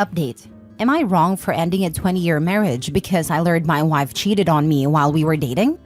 Update. Am I wrong for ending a 20-year marriage because I learned my wife cheated on me while we were dating?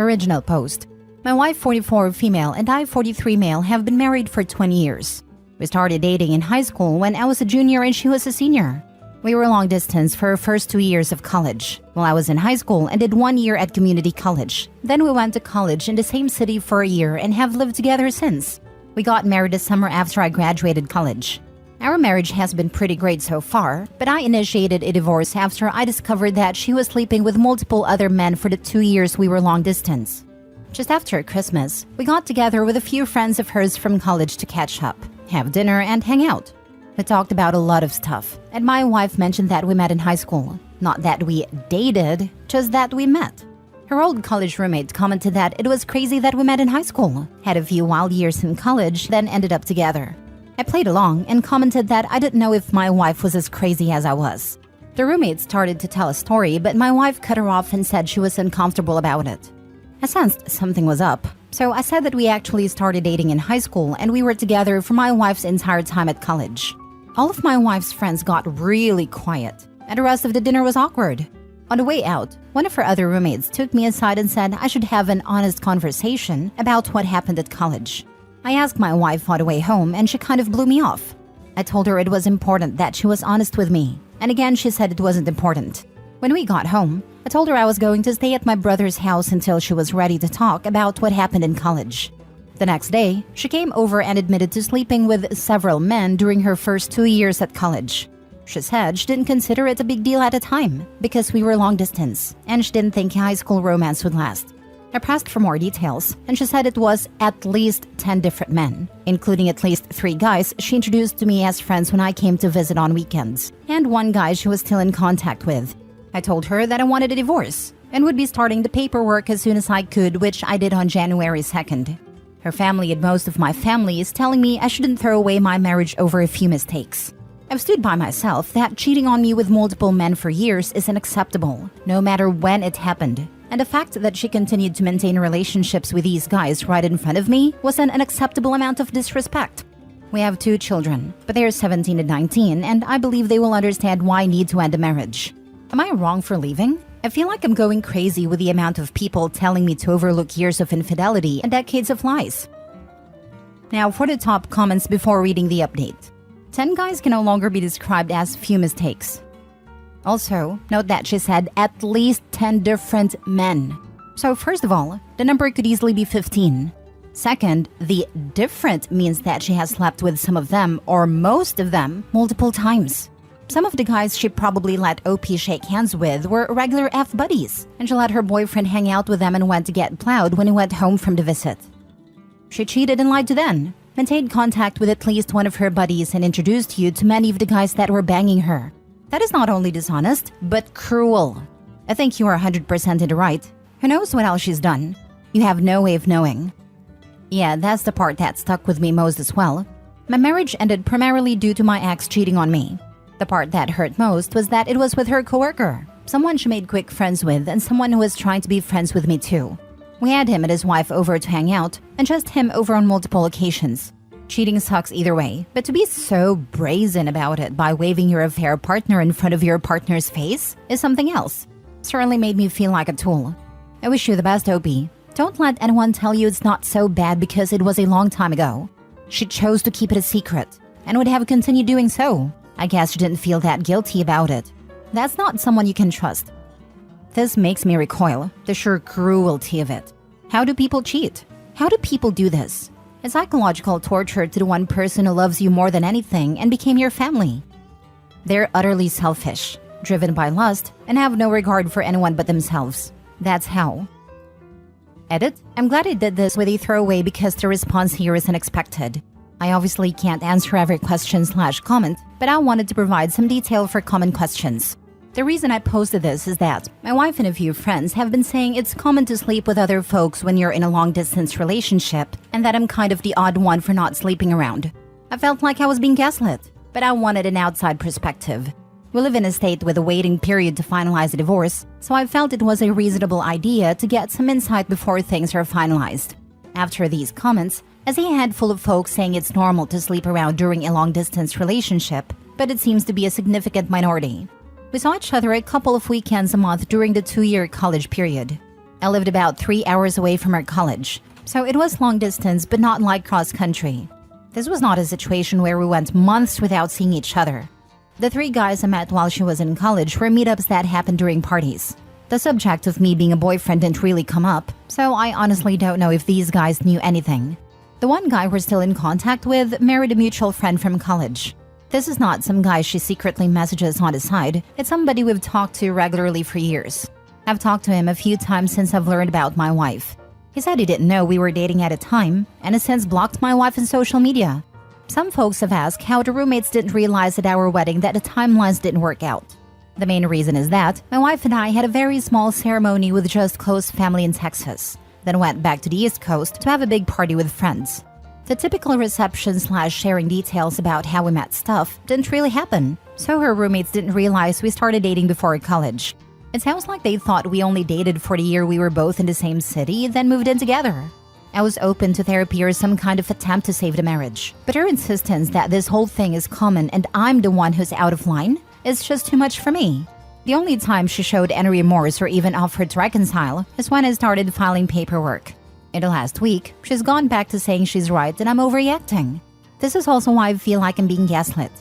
Original post. My wife, 44 female, and I, 43 male, have been married for 20 years. We started dating in high school when I was a junior and she was a senior. We were long distance for our first 2 years of college, while I was in high school and did 1 year at community college. Then we went to college in the same city for a year and have lived together since. We got married the summer after I graduated college. Our marriage has been pretty great so far, but I initiated a divorce after I discovered that she was sleeping with multiple other men for the 2 years we were long distance. Just after Christmas, we got together with a few friends of hers from college to catch up, have dinner, and hang out. We talked about a lot of stuff, and my wife mentioned that we met in high school. Not that we dated, just that we met. Her old college roommate commented that it was crazy that we met in high school, had a few wild years in college, then ended up together. I played along and commented that I didn't know if my wife was as crazy as I was. The roommate started to tell a story, but my wife cut her off and said she was uncomfortable about it. I sensed something was up, so I said that we actually started dating in high school and we were together for my wife's entire time at college. All of my wife's friends got really quiet, and the rest of the dinner was awkward. On the way out, one of her other roommates took me aside and said I should have an honest conversation about what happened at college. I asked my wife on the way home and she kind of blew me off. I told her it was important that she was honest with me, and again she said it wasn't important. When we got home, I told her I was going to stay at my brother's house until she was ready to talk about what happened in college. The next day, she came over and admitted to sleeping with several men during her first 2 years at college. She said she didn't consider it a big deal at the time because we were long distance, and she didn't think high school romance would last. I pressed for more details, and she said it was at least 10 different men, including at least 3 guys she introduced to me as friends when I came to visit on weekends, and 1 guy she was still in contact with. I told her that I wanted a divorce and would be starting the paperwork as soon as I could, which I did on January 2nd. Her family and most of my family is telling me I shouldn't throw away my marriage over a few mistakes. I've stood by myself that cheating on me with multiple men for years is unacceptable, no matter when it happened. And the fact that she continued to maintain relationships with these guys right in front of me was an unacceptable amount of disrespect. We have 2 children, but they are 17 and 19, and I believe they will understand why I need to end a marriage. Am I wrong for leaving? I feel like I'm going crazy with the amount of people telling me to overlook years of infidelity and decades of lies. Now for the top comments before reading the update. 10 guys can no longer be described as few mistakes. Also, note that she said at least 10 different men. So first of all, the number could easily be 15. Second, the different means that she has slept with some of them or most of them multiple times. Some of the guys she probably let OP shake hands with were regular F buddies, and she let her boyfriend hang out with them and went to get plowed when he went home from the visit. She cheated and lied to them, maintained contact with at least one of her buddies and introduced you to many of the guys that were banging her. That is not only dishonest, but cruel. I think you are 100% in the right. Who knows what else she's done? You have no way of knowing. Yeah, that's the part that stuck with me most as well. My marriage ended primarily due to my ex cheating on me. The part that hurt most was that it was with her coworker, someone she made quick friends with and someone who was trying to be friends with me too. We had him and his wife over to hang out, and just him over on multiple occasions. Cheating sucks either way, but to be so brazen about it by waving your affair partner in front of your partner's face is something else. Certainly made me feel like a tool. I wish you the best, OP. Don't let anyone tell you it's not so bad because it was a long time ago. She chose to keep it a secret, and would have continued doing so. I guess she didn't feel that guilty about it. That's not someone you can trust. This makes me recoil, the sheer cruelty of it. How do people cheat? How do people do this? It's psychological torture to the one person who loves you more than anything and became your family. They're utterly selfish, driven by lust, and have no regard for anyone but themselves. That's how. Edit, I'm glad I did this with a throwaway because the response here is unexpected. I obviously can't answer every question/comment, but I wanted to provide some detail for common questions. The reason I posted this is that my wife and a few friends have been saying it's common to sleep with other folks when you're in a long-distance relationship, and that I'm kind of the odd one for not sleeping around. I felt like I was being gaslit, but I wanted an outside perspective. We live in a state with a waiting period to finalize a divorce, so I felt it was a reasonable idea to get some insight before things are finalized. After these comments, I see a handful of folks saying it's normal to sleep around during a long-distance relationship, but it seems to be a significant minority. We saw each other a couple of weekends a month during the 2-year college period. I lived about 3 hours away from her college, so it was long distance but not like cross-country. This was not a situation where we went months without seeing each other. The 3 guys I met while she was in college were meetups that happened during parties. The subject of me being a boyfriend didn't really come up, so I honestly don't know if these guys knew anything. The one guy we're still in contact with married a mutual friend from college. This is not some guy she secretly messages on the side, it's somebody we've talked to regularly for years. I've talked to him a few times since I've learned about my wife. He said he didn't know we were dating at a time, and has since blocked my wife on social media. Some folks have asked how the roommates didn't realize at our wedding that the timelines didn't work out. The main reason is that my wife and I had a very small ceremony with just close family in Texas, then went back to the East Coast to have a big party with friends. The typical reception/sharing details about how we met stuff didn't really happen, so her roommates didn't realize we started dating before college. It sounds like they thought we only dated for the year we were both in the same city, then moved in together. I was open to therapy or some kind of attempt to save the marriage, but her insistence that this whole thing is common and I'm the one who's out of line is just too much for me. The only time she showed any remorse or even offered to reconcile is when I started filing paperwork. In the last week, she's gone back to saying she's right and I'm overreacting. This is also why I feel like I'm being gaslit.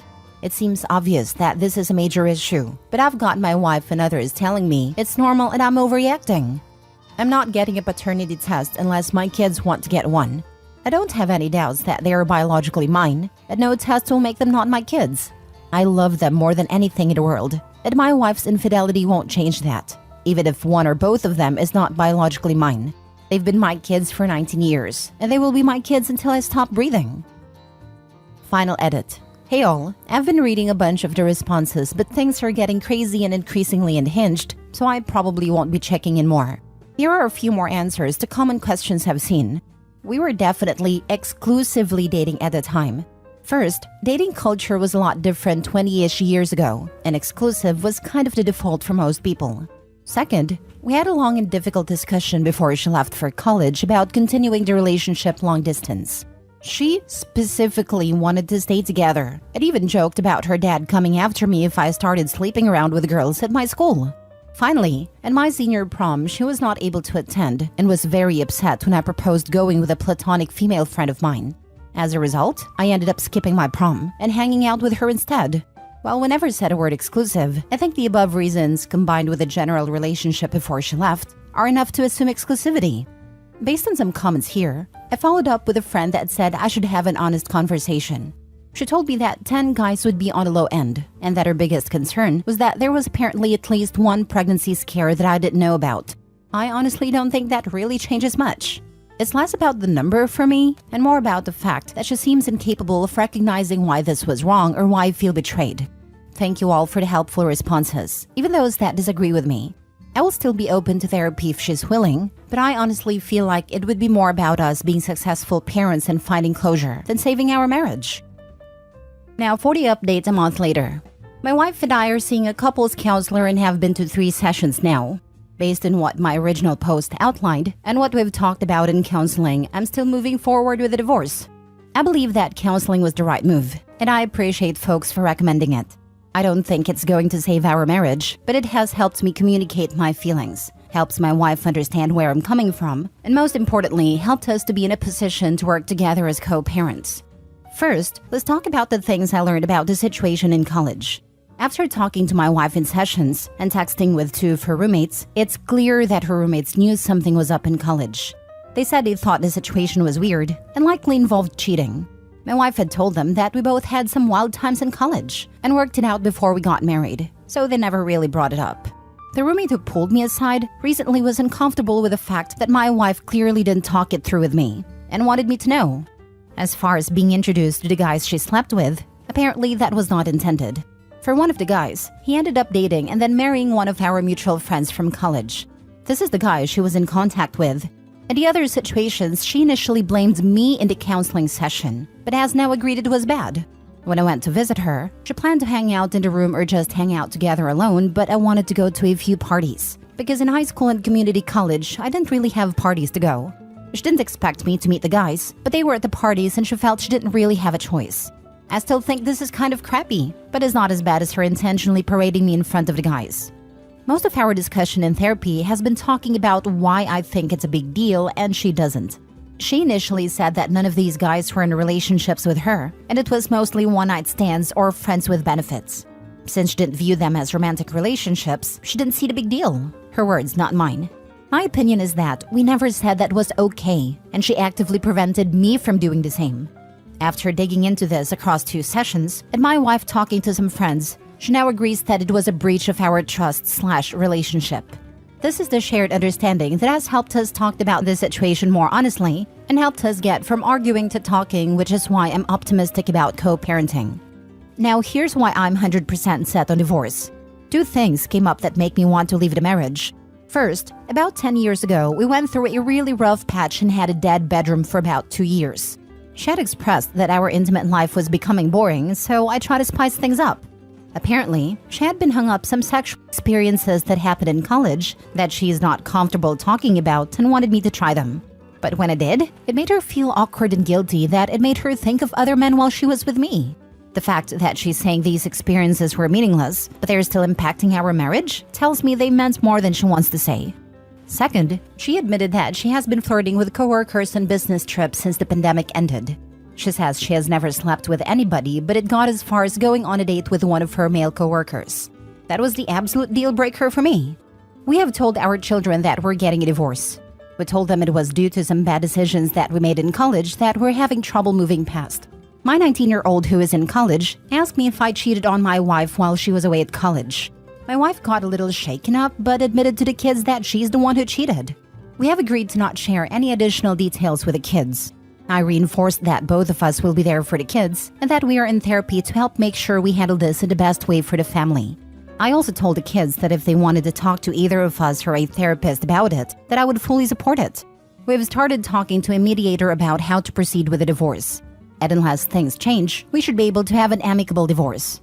It seems obvious that this is a major issue, but I've got my wife and others telling me it's normal and I'm overreacting. I'm not getting a paternity test unless my kids want to get one. I don't have any doubts that they are biologically mine, and no test will make them not my kids. I love them more than anything in the world, and my wife's infidelity won't change that, even if one or both of them is not biologically mine. They've been my kids for 19 years, and they will be my kids until I stop breathing. Final edit. Hey all, I've been reading a bunch of the responses, but things are getting crazy and increasingly unhinged, so I probably won't be checking in more. Here are a few more answers to common questions I've seen. We were definitely exclusively dating at the time. First, dating culture was a lot different 20-ish years ago, and exclusive was kind of the default for most people. Second, we had a long and difficult discussion before she left for college about continuing the relationship long distance. She specifically wanted to stay together, and even joked about her dad coming after me if I started sleeping around with girls at my school. Finally, at my senior prom, she was not able to attend and was very upset when I proposed going with a platonic female friend of mine. As a result, I ended up skipping my prom and hanging out with her instead. While we never said a word exclusive, I think the above reasons, combined with a general relationship before she left, are enough to assume exclusivity. Based on some comments here, I followed up with a friend that said I should have an honest conversation. She told me that 10 guys would be on the low end, and that her biggest concern was that there was apparently at least one pregnancy scare that I didn't know about. I honestly don't think that really changes much. It's less about the number for me, and more about the fact that she seems incapable of recognizing why this was wrong or why I feel betrayed. Thank you all for the helpful responses, even those that disagree with me. I will still be open to therapy if she's willing, but I honestly feel like it would be more about us being successful parents and finding closure than saving our marriage. Now 40 updates a month later. My wife and I are seeing a couples counselor and have been to 3 sessions now. Based on what my original post outlined and what we've talked about in counseling, I'm still moving forward with a divorce. I believe that counseling was the right move, and I appreciate folks for recommending it. I don't think it's going to save our marriage, but it has helped me communicate my feelings, helps my wife understand where I'm coming from, and most importantly, helped us to be in a position to work together as co-parents. First, let's talk about the things I learned about the situation in college. After talking to my wife in sessions and texting with 2 of her roommates, it's clear that her roommates knew something was up in college. They said they thought the situation was weird and likely involved cheating. My wife had told them that we both had some wild times in college and worked it out before we got married, so they never really brought it up. The roommate who pulled me aside recently was uncomfortable with the fact that my wife clearly didn't talk it through with me and wanted me to know. As far as being introduced to the guys she slept with, apparently that was not intended. For one of the guys, he ended up dating and then marrying one of our mutual friends from college. This is the guy she was in contact with. In the other situations, she initially blamed me in the counseling session, but has now agreed it was bad. When I went to visit her, she planned to hang out in the room or just hang out together alone, but I wanted to go to a few parties. Because in high school and community college, I didn't really have parties to go. She didn't expect me to meet the guys, but they were at the parties and she felt she didn't really have a choice. I still think this is kind of crappy, but it's not as bad as her intentionally parading me in front of the guys. Most of our discussion in therapy has been talking about why I think it's a big deal and she doesn't. She initially said that none of these guys were in relationships with her, and it was mostly one-night stands or friends with benefits. Since she didn't view them as romantic relationships, she didn't see the big deal. Her words, not mine. My opinion is that we never said that was okay, and she actively prevented me from doing the same. After digging into this across 2 sessions, and my wife talking to some friends, she now agrees that it was a breach of our trust/relationship. This is the shared understanding that has helped us talk about this situation more honestly and helped us get from arguing to talking, which is why I'm optimistic about co-parenting. Now here's why I'm 100% set on divorce. 2 things came up that make me want to leave the marriage. First, about 10 years ago, we went through a really rough patch and had a dead bedroom for about 2 years. She had expressed that our intimate life was becoming boring, so I tried to spice things up. Apparently, she had been hung up some sexual experiences that happened in college that she is not comfortable talking about and wanted me to try them. But when I did, it made her feel awkward and guilty that it made her think of other men while she was with me. The fact that she's saying these experiences were meaningless, but they're still impacting our marriage, tells me they meant more than she wants to say. Second, she admitted that she has been flirting with coworkers on business trips since the pandemic ended. She says she has never slept with anybody, but it got as far as going on a date with one of her male coworkers. That was the absolute deal breaker for me. We have told our children that we're getting a divorce. We told them it was due to some bad decisions that we made in college that we're having trouble moving past. My 19-year-old who is in college asked me if I cheated on my wife while she was away at college. My wife got a little shaken up but admitted to the kids that she's the one who cheated. We have agreed to not share any additional details with the kids. I reinforced that both of us will be there for the kids and that we are in therapy to help make sure we handle this in the best way for the family. I also told the kids that if they wanted to talk to either of us or a therapist about it, that I would fully support it. We've started talking to a mediator about how to proceed with the divorce. And unless things change, we should be able to have an amicable divorce.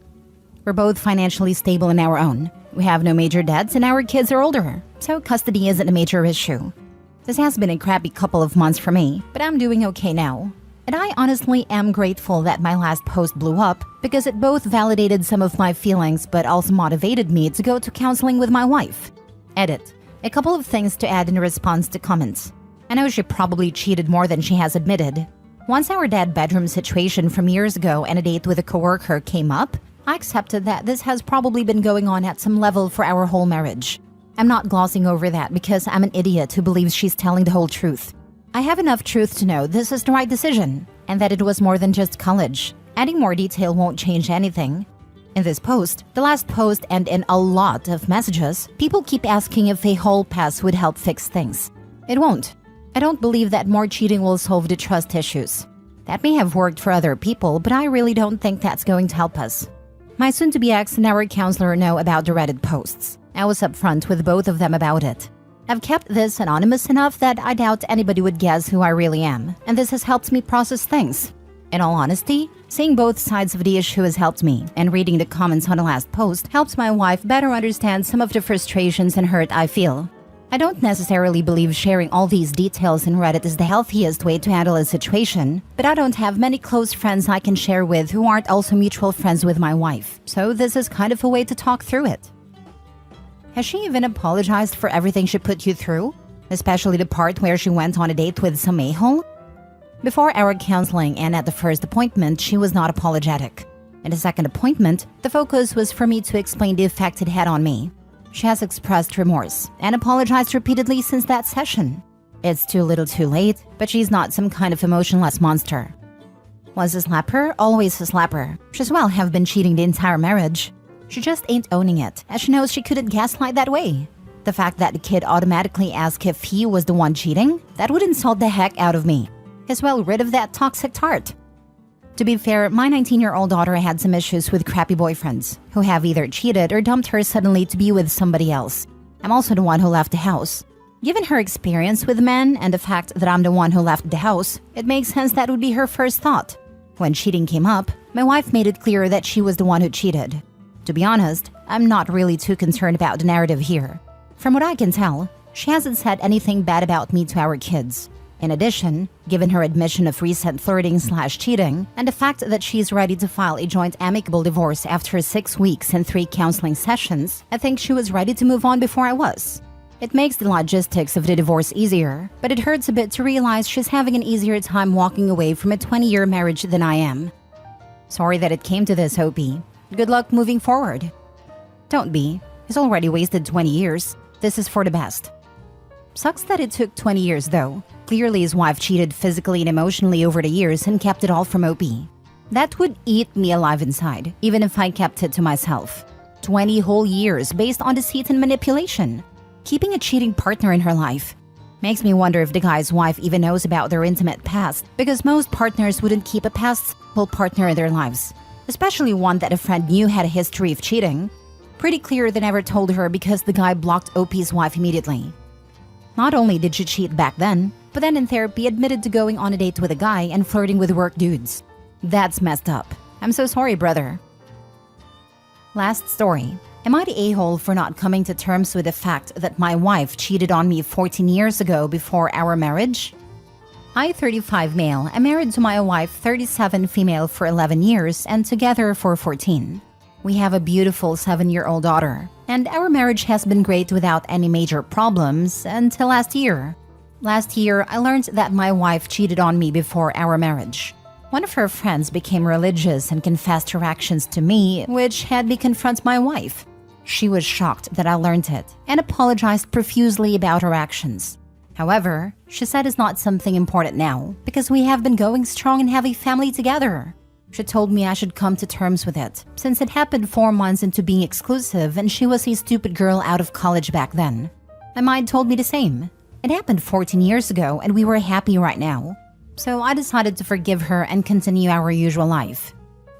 We're both financially stable on our own. We have no major debts and our kids are older, so custody isn't a major issue. This has been a crappy couple of months for me, but I'm doing okay now. And I honestly am grateful that my last post blew up because it both validated some of my feelings but also motivated me to go to counseling with my wife. Edit. A couple of things to add in response to comments. I know she probably cheated more than she has admitted. Once our dead bedroom situation from years ago and a date with a coworker came up, I accepted that this has probably been going on at some level for our whole marriage. I'm not glossing over that because I'm an idiot who believes she's telling the whole truth. I have enough truth to know this is the right decision, and that it was more than just college. Adding more detail won't change anything. In this post, the last post, and in a lot of messages, people keep asking if a whole pass would help fix things. It won't. I don't believe that more cheating will solve the trust issues. That may have worked for other people, but I really don't think that's going to help us. My soon-to-be ex and our counselor know about the Reddit posts. I was upfront with both of them about it. I've kept this anonymous enough that I doubt anybody would guess who I really am, and this has helped me process things. In all honesty, seeing both sides of the issue has helped me, and reading the comments on the last post helps my wife better understand some of the frustrations and hurt I feel. I don't necessarily believe sharing all these details in Reddit is the healthiest way to handle a situation, but I don't have many close friends I can share with who aren't also mutual friends with my wife, so this is kind of a way to talk through it. Has she even apologized for everything she put you through? Especially the part where she went on a date with some a-hole? Before our counseling and at the first appointment, she was not apologetic. In the second appointment, the focus was for me to explain the effect it had on me. She has expressed remorse and apologized repeatedly since that session. It's too little too late, but she's not some kind of emotionless monster. Was a slapper, always a slapper. She's well have been cheating the entire marriage. She just ain't owning it, as she knows she couldn't gaslight that way. The fact that the kid automatically asked if he was the one cheating, that would insult the heck out of me. He's well rid of that toxic tart. To be fair, my 19-year-old daughter had some issues with crappy boyfriends, who have either cheated or dumped her suddenly to be with somebody else. I'm also the one who left the house. Given her experience with men and the fact that I'm the one who left the house, it makes sense that would be her first thought. When cheating came up, my wife made it clear that she was the one who cheated. To be honest, I'm not really too concerned about the narrative here. From what I can tell, she hasn't said anything bad about me to our kids. In addition, given her admission of recent flirting/cheating and the fact that she's ready to file a joint amicable divorce after 6 weeks and 3 counseling sessions, I think she was ready to move on before I was. It makes the logistics of the divorce easier, but it hurts a bit to realize she's having an easier time walking away from a 20-year marriage than I am. Sorry that it came to this, Opie. Good luck moving forward. Don't be. He's already wasted 20 years. This is for the best. Sucks that it took 20 years though. Clearly his wife cheated physically and emotionally over the years and kept it all from Opie. That would eat me alive inside, even if I kept it to myself. 20 whole years based on deceit and manipulation. Keeping a cheating partner in her life. Makes me wonder if the guy's wife even knows about their intimate past, because most partners wouldn't keep a past-full partner in their lives. Especially one that a friend knew had a history of cheating. Pretty clear they never told her because the guy blocked Opie's wife immediately. Not only did she cheat back then, but then in therapy admitted to going on a date with a guy and flirting with work dudes. That's messed up. I'm so sorry, brother. Last story. Am I the a-hole for not coming to terms with the fact that my wife cheated on me 14 years ago before our marriage? I, 35 male, am married to my wife, 37 female for 11 years and together for 14. We have a beautiful 7-year-old daughter, and our marriage has been great without any major problems until last year. Last year, I learned that my wife cheated on me before our marriage. One of her friends became religious and confessed her actions to me, which had me confront my wife. She was shocked that I learned it and apologized profusely about her actions. However, she said it's not something important now because we have been going strong and have a family together. She told me I should come to terms with it since it happened 4 months into being exclusive and she was a stupid girl out of college back then. My mind told me the same. It happened 14 years ago and we were happy right now. So I decided to forgive her and continue our usual life.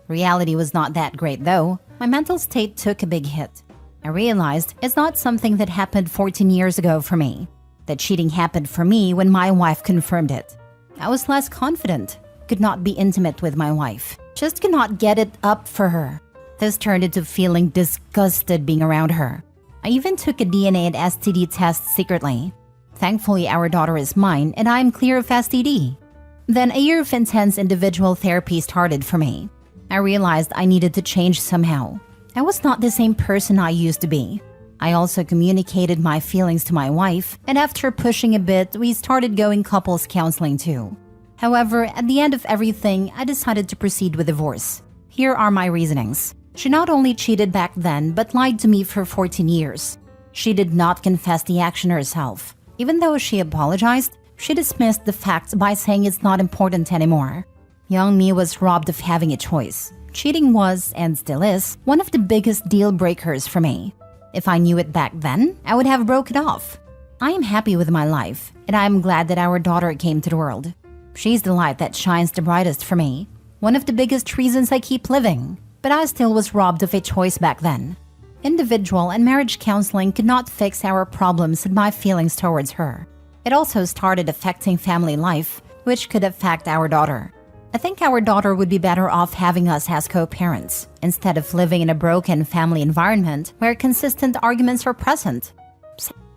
Reality was not that great though. My mental state took a big hit. I realized it's not something that happened 14 years ago for me. The cheating happened for me when my wife confirmed it. I was less confident, could not be intimate with my wife, just could not get it up for her. This turned into feeling disgusted being around her. I even took a DNA and STD test secretly. Thankfully, our daughter is mine and I am clear of STD. Then a year of intense individual therapy started for me. I realized I needed to change somehow. I was not the same person I used to be. I also communicated my feelings to my wife, and after pushing a bit, we started going couples counseling too. However, at the end of everything, I decided to proceed with divorce. Here are my reasonings. She not only cheated back then, but lied to me for 14 years. She did not confess the action herself. Even though she apologized, she dismissed the facts by saying it's not important anymore. Young me was robbed of having a choice. Cheating was, and still is, one of the biggest deal breakers for me. If I knew it back then, I would have broke it off. I am happy with my life, and I am glad that our daughter came to the world. She's the light that shines the brightest for me. One of the biggest reasons I keep living. But I still was robbed of a choice back then. Individual and marriage counseling could not fix our problems and my feelings towards her. It also started affecting family life, which could affect our daughter. I think our daughter would be better off having us as co-parents, instead of living in a broken family environment where consistent arguments are present.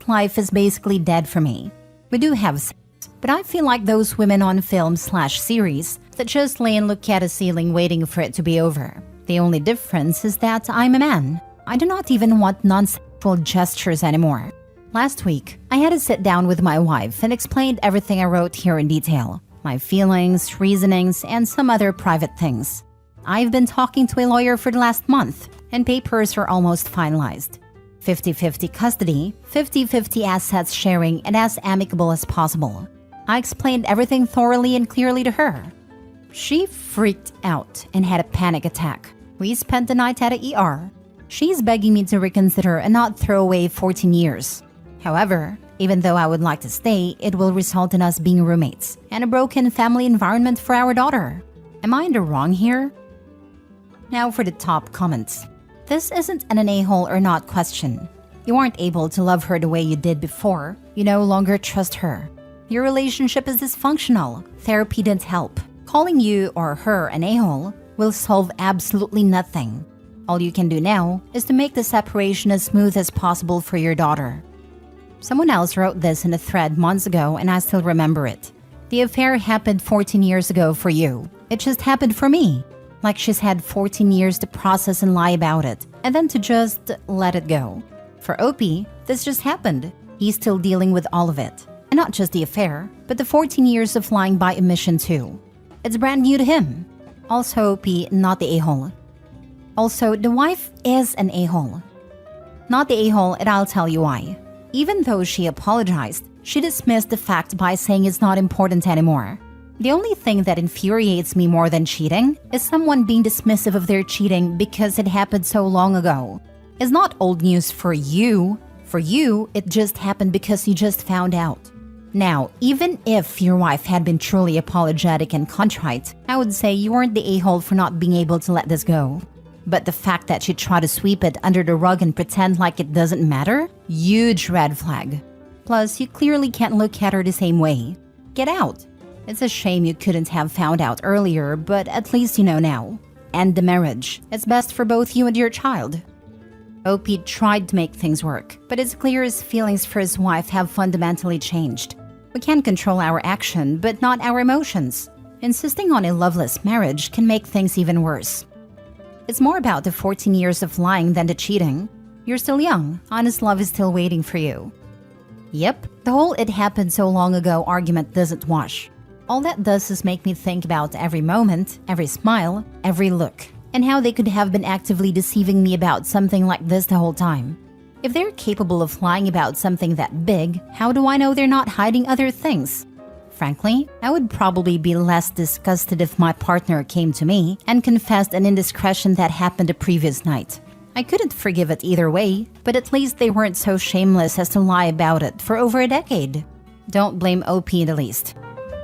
Life is basically dead for me. We do have sex, but I feel like those women on film/series that just lay and look at a ceiling waiting for it to be over. The only difference is that I'm a man. I do not even want non-sexual gestures anymore. Last week, I had to sit down with my wife and explained everything I wrote here in detail. My feelings, reasonings, and some other private things. I've been talking to a lawyer for the last month, and papers are almost finalized. 50-50 custody, 50-50 assets sharing, and as amicable as possible. I explained everything thoroughly and clearly to her. She freaked out and had a panic attack. We spent the night at a ER. She's begging me to reconsider and not throw away 14 years. However, even though I would like to stay, it will result in us being roommates and a broken family environment for our daughter. Am I in the wrong here? Now for the top comments. This isn't an a-hole or not question. You aren't able to love her the way you did before. You no longer trust her. Your relationship is dysfunctional. Therapy didn't help. Calling you or her an a-hole will solve absolutely nothing. All you can do now is to make the separation as smooth as possible for your daughter. Someone else wrote this in a thread months ago and I still remember it. The affair happened 14 years ago for you. It just happened for me. Like she's had 14 years to process and lie about it, and then to just let it go. For OP, this just happened. He's still dealing with all of it. And not just the affair, but the 14 years of lying by omission too. It's brand new to him. Also OP, not the a-hole. Also, the wife is an a-hole. Not the a-hole, and I'll tell you why. Even though she apologized, she dismissed the fact by saying it's not important anymore. The only thing that infuriates me more than cheating is someone being dismissive of their cheating because it happened so long ago. It's not old news for you. For you, it just happened because you just found out. Now, even if your wife had been truly apologetic and contrite, I would say you weren't the a-hole for not being able to let this go. But the fact that she tried to sweep it under the rug and pretend like it doesn't matter? Huge red flag. Plus, you clearly can't look at her the same way. Get out. It's a shame you couldn't have found out earlier, but at least you know now. End the marriage. It's best for both you and your child. OP tried to make things work, but it's clear his feelings for his wife have fundamentally changed. We can control our action, but not our emotions. Insisting on a loveless marriage can make things even worse. It's more about the 14 years of lying than the cheating. You're still young. Honest love is still waiting for you. Yep, the whole "it happened so long ago" argument doesn't wash. All that does is make me think about every moment, every smile, every look, and how they could have been actively deceiving me about something like this the whole time. If they're capable of lying about something that big, how do I know they're not hiding other things? Frankly, I would probably be less disgusted if my partner came to me and confessed an indiscretion that happened the previous night. I couldn't forgive it either way, but at least they weren't so shameless as to lie about it for over a decade. Don't blame OP in the least.